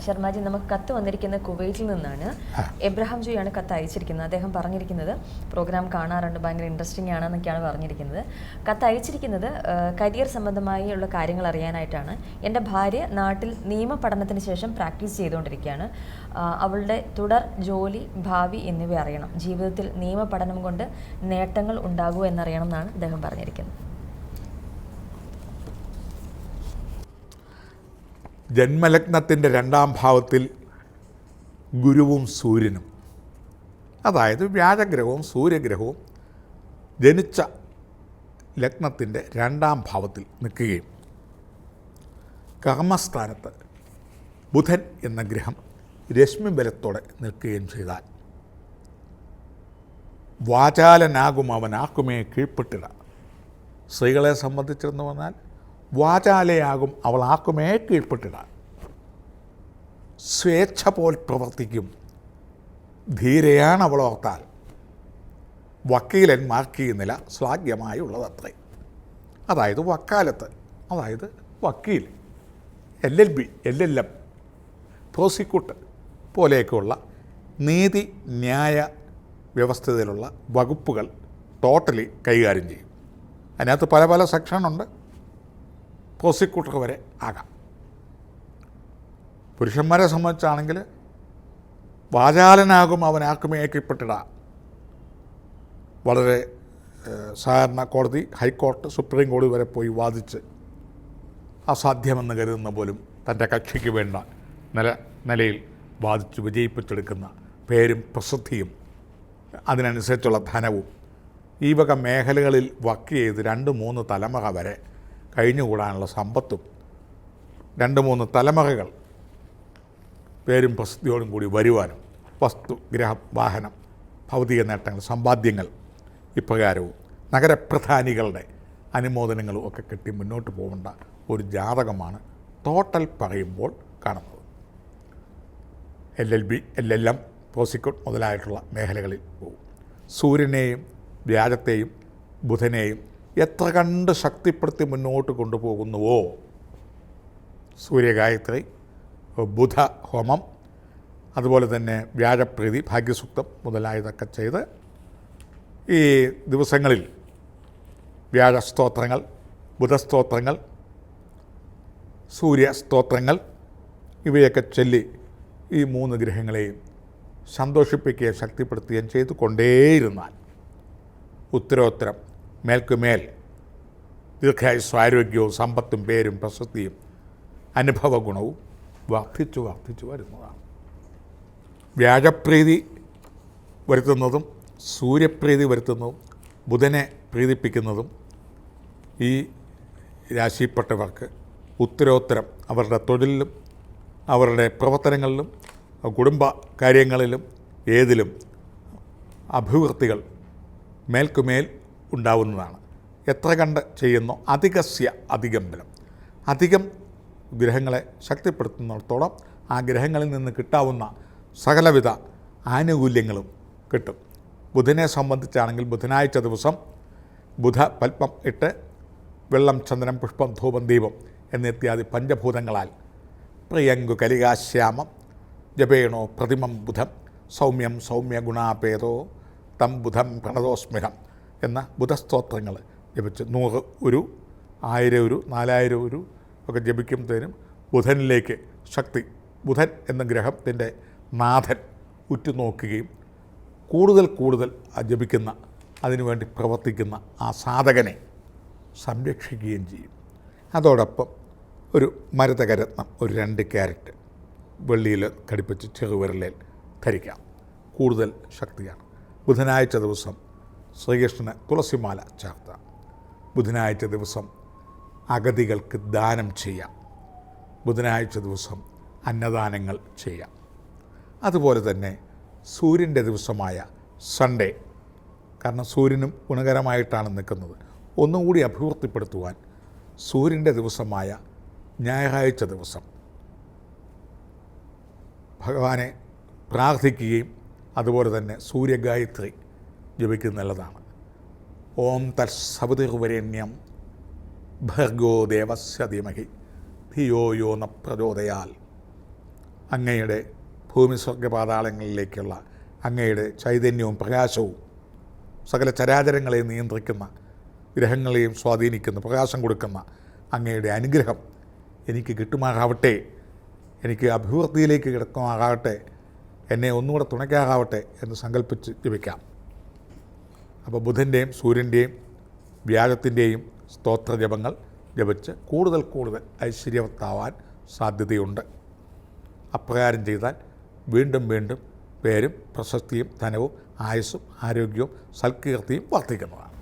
ശർമാജി, നമുക്ക് കത്ത് വന്നിരിക്കുന്ന കുവൈറ്റിൽ നിന്നാണ്. എബ്രഹാം ജോയാണ് കത്ത് അയച്ചിരിക്കുന്നത്. അദ്ദേഹം പറഞ്ഞിരിക്കുന്നത് പ്രോഗ്രാം കാണാറുണ്ട്, ഭയങ്കര ഇൻട്രസ്റ്റിംഗ് ആണെന്നൊക്കെയാണ് പറഞ്ഞിരിക്കുന്നത്. കത്ത് അയച്ചിരിക്കുന്നത് കരിയർ സംബന്ധമായുള്ള കാര്യങ്ങൾ അറിയാനായിട്ടാണ്. എൻ്റെ ഭാര്യ നാട്ടിൽ നിയമ പഠനത്തിന് ശേഷം പ്രാക്ടീസ് ചെയ്തുകൊണ്ടിരിക്കുകയാണ്. അവളുടെ തുടർ ജോലി, ഭാവി എന്നിവ അറിയണം. ജീവിതത്തിൽ നിയമ പഠനം കൊണ്ട് നേട്ടങ്ങൾ ഉണ്ടാകുമോ എന്നറിയണം എന്നാണ് അദ്ദേഹം പറഞ്ഞിരിക്കുന്നത്. ജന്മലഗ്നത്തിൻ്റെ 2ാം ഭാവത്തിൽ ഗുരുവും സൂര്യനും, അതായത് വ്യാഴഗ്രഹവും സൂര്യഗ്രഹവും ജനിച്ച ലഗ്നത്തിൻ്റെ 2ാം ഭാവത്തിൽ നിൽക്കുകയും കർമ്മസ്ഥാനത്ത് ബുധൻ എന്ന ഗ്രഹം രശ്മി ബലത്തോടെ നിൽക്കുകയും ചെയ്താൽ വാചാലനാകും അവൻ ആക്കുമേ കീഴ്പ്പെട്ടിട. സ്ത്രീകളെ സംബന്ധിച്ചെന്ന് പറഞ്ഞാൽ വാചാലയാകും അവൾ ആക്കുമേ കീഴ്പ്പെട്ടിട. സ്വേച്ഛ പോൽ പ്രവർത്തിക്കും, ധീരയാണ് അവളോർത്താൽ. വക്കീലന്മാർക്ക് ഈ നില ശ്ലാഘ്യമായുള്ളതത്രേ. അതായത് വക്കാലത്ത്, അതായത് വക്കീൽ, LLB, LLM, പ്രോസിക്യൂട്ടർ പോലെയൊക്കെയുള്ള നീതി ന്യായ വ്യവസ്ഥയിലുള്ള വകുപ്പുകൾ ടോട്ടലി കൈകാര്യം ചെയ്യും. അതിനകത്ത് പല പല സെക്ഷനുണ്ട്. പ്രോസിക്യൂട്ടർ വരെ ആകാം. പുരുഷന്മാരെ സംബന്ധിച്ചാണെങ്കിൽ വാചാലനാകും അവനാക്കുമേ കീഴ്പ്പെട്ടിട. വളരെ സാധാരണ കോടതി, ഹൈക്കോർട്ട്, സുപ്രീം കോടതി വരെ പോയി വാദിച്ച് അസാധ്യമെന്ന് കരുതുന്ന പോലും തൻ്റെ കക്ഷിക്ക് വേണ്ട നിലയിൽ വാദിച്ച് വിജയിപ്പിച്ചെടുക്കുന്ന പേരും പ്രസിദ്ധിയും അതിനനുസരിച്ചുള്ള ധനവും ഈ വക മേഖലകളിൽ വർക്ക് ചെയ്ത് 2-3 തലമുറ വരെ കഴിഞ്ഞുകൂടാനുള്ള സമ്പത്തും 2-3 തലമുറകൾ പേരും പ്രസിദ്ധിയോടും കൂടി വരുവാനും വസ്തു, ഗ്രഹം, വാഹനം, ഭൗതിക നേട്ടങ്ങൾ, സമ്പാദ്യങ്ങൾ ഇപ്രകാരവും നഗരപ്രധാനികളുടെ അനുമോദനങ്ങളും ഒക്കെ കിട്ടി മുന്നോട്ട് പോകേണ്ട ഒരു ജാതകമാണ് ടോട്ടൽ പറയുമ്പോൾ കാണുന്നത്. LLB, LLM, പ്രോസിക്യൂട്ട് മുതലായിട്ടുള്ള മേഖലകളിൽ പോകും. സൂര്യനെയും വ്യാഴത്തെയും ബുധനെയും എത്ര കണ്ട് ശക്തിപ്പെടുത്തി മുന്നോട്ട് കൊണ്ടുപോകുന്നുവോ, സൂര്യഗായത്രി, ബുധ ഹോമം, അതുപോലെ തന്നെ വ്യാഴപ്രീതി, ഭാഗ്യസൂക്തം മുതലായതൊക്കെ ചെയ്ത് ഈ ദിവസങ്ങളിൽ വ്യാഴസ്തോത്രങ്ങൾ, ബുധസ്തോത്രങ്ങൾ, സൂര്യസ്തോത്രങ്ങൾ ഇവയൊക്കെ ചൊല്ലി ഈ 3 ഗ്രഹങ്ങളെയും സന്തോഷിപ്പിക്കുകയും ശക്തിപ്പെടുത്തുകയും ചെയ്തു കൊണ്ടേയിരുന്നാൽ ഉത്തരോത്തരം മേൽക്കുമേൽ ദീർഘായുസ്സും ആരോഗ്യവും സമ്പത്തും പേരും പ്രശസ്തിയും അനുഭവ ഗുണവും വർദ്ധിച്ചു വരുന്നതാണ്. വ്യാഴപ്രീതി വരുത്തുന്നതും സൂര്യപ്രീതി വരുത്തുന്നതും ബുധനെ പ്രീതിപ്പിക്കുന്നതും ഈ രാശിപ്പെട്ടവർക്ക് ഉത്തരോത്തരം അവരുടെ തൊഴിലിലും അവരുടെ പ്രവർത്തനങ്ങളിലും കുടുംബ കാര്യങ്ങളിലും ഏതിലും അഭിവൃദ്ധികൾ മേൽക്കുമേൽ ഉണ്ടാവുന്നതാണ്. എത്ര കണ്ട് ചെയ്യുന്നോ അധികസ്യ അധികം ബലം. അധികം ഗ്രഹങ്ങളെ ശക്തിപ്പെടുത്തുന്നിടത്തോളം ആ ഗ്രഹങ്ങളിൽ നിന്ന് കിട്ടാവുന്ന സകലവിധ ആനുകൂല്യങ്ങളും കിട്ടും. ബുധനെ സംബന്ധിച്ചാണെങ്കിൽ ബുധനാഴ്ച ദിവസം ബുധ പൽപ്പം ഇട്ട് വെള്ളം, ചന്ദനം, പുഷ്പം, ധൂപം, ദീപം എന്നിത്യാദി പഞ്ചഭൂതങ്ങളാൽ പ്രിയങ്കു കലികാശ്യാമം ജപേണോ പ്രതിമം ബുധം സൗമ്യം സൗമ്യ ഗുണാപേതോ തം ബുധം പ്രണതോസ്മിഹം എന്ന ബുധസ്തോത്രങ്ങൾ ജപിച്ച് 100 ഉരു, 1000 ഉരു, 4000 ഉരു ഒക്കെ ജപിക്കുമ്പോഴത്തേനും ബുധനിലേക്ക് ശക്തി, ബുധൻ എന്ന ഗ്രഹത്തിൻ്റെ നാഥൻ ഉറ്റുനോക്കുകയും കൂടുതൽ ജപിക്കുന്ന, അതിനുവേണ്ടി പ്രവർത്തിക്കുന്ന ആ സാധകനെ സംരക്ഷിക്കുകയും ചെയ്യും. അതോടൊപ്പം ഒരു മരതകരത്നം, ഒരു 2 ക്യാരറ്റ് വെള്ളിയിൽ ഘടിപ്പിച്ച് ചെറുവിരലിൽ ധരിക്കാം. കൂടുതൽ ശക്തിയാണ്. ബുധനാഴ്ച ദിവസം ശ്രീകൃഷ്ണന് തുളസിമാല ചാർത്താം. ബുധനാഴ്ച ദിവസം അഗതികൾക്ക് ദാനം ചെയ്യാം. ബുധനാഴ്ച ദിവസം അന്നദാനങ്ങൾ ചെയ്യാം. അതുപോലെ തന്നെ സൂര്യൻ്റെ ദിവസമായ സൺഡേ, കാരണം സൂര്യനും ഗുണകരമായിട്ടാണ് നിൽക്കുന്നത്, ഒന്നുകൂടി അഭിവൃദ്ധിപ്പെടുത്തുവാൻ സൂര്യൻ്റെ ദിവസമായ ഞായറാഴ്ച ദിവസം ഭഗവാനെ പ്രാർത്ഥിക്കുകയും അതുപോലെ തന്നെ സൂര്യഗായത്രി ജപിക്കുന്നത് നല്ലതാണ്. ഓം തത്സവിതുർവരേണ്യം ഭർഗോ ദേവസ്യ ധീമഹി ധിയോ യോ ന പ്രചോദയാൽ അങ്ങയുടെ ഭൂമി സ്വർഗ പാതാളങ്ങളിലേക്കുള്ള അങ്ങയുടെ ചൈതന്യവും പ്രകാശവും സകല ചരാചരങ്ങളെയും നിയന്ത്രിക്കുന്ന, ഗ്രഹങ്ങളെയും സ്വാധീനിക്കുന്ന, പ്രകാശം കൊടുക്കുന്ന അങ്ങയുടെ അനുഗ്രഹം എനിക്ക് കിട്ടുമാറാവട്ടെ, എനിക്ക് അഭിവൃദ്ധിയിലേക്ക് കിടക്കുമാറാവട്ടെ, എന്നെ ഒന്നുകൂടെ തുണയ്ക്കാറാവട്ടെ എന്ന് സങ്കല്പിച്ച് ജപിക്കാം. അപ്പോൾ ബുധൻ്റെയും സൂര്യൻ്റെയും വ്യാഴത്തിൻ്റെയും സ്തോത്രജപങ്ങൾ ജപിച്ച് കൂടുതൽ ഐശ്വര്യവത്താവാൻ സാധ്യതയുണ്ട്. അപ്രകാരം ചെയ്താൽ വീണ്ടും വീണ്ടും പേരും പ്രശസ്തിയും ധനവും ആയുസ്സും ആരോഗ്യവും സൽകീർത്തിയും വർദ്ധിക്കുന്നതാണ്.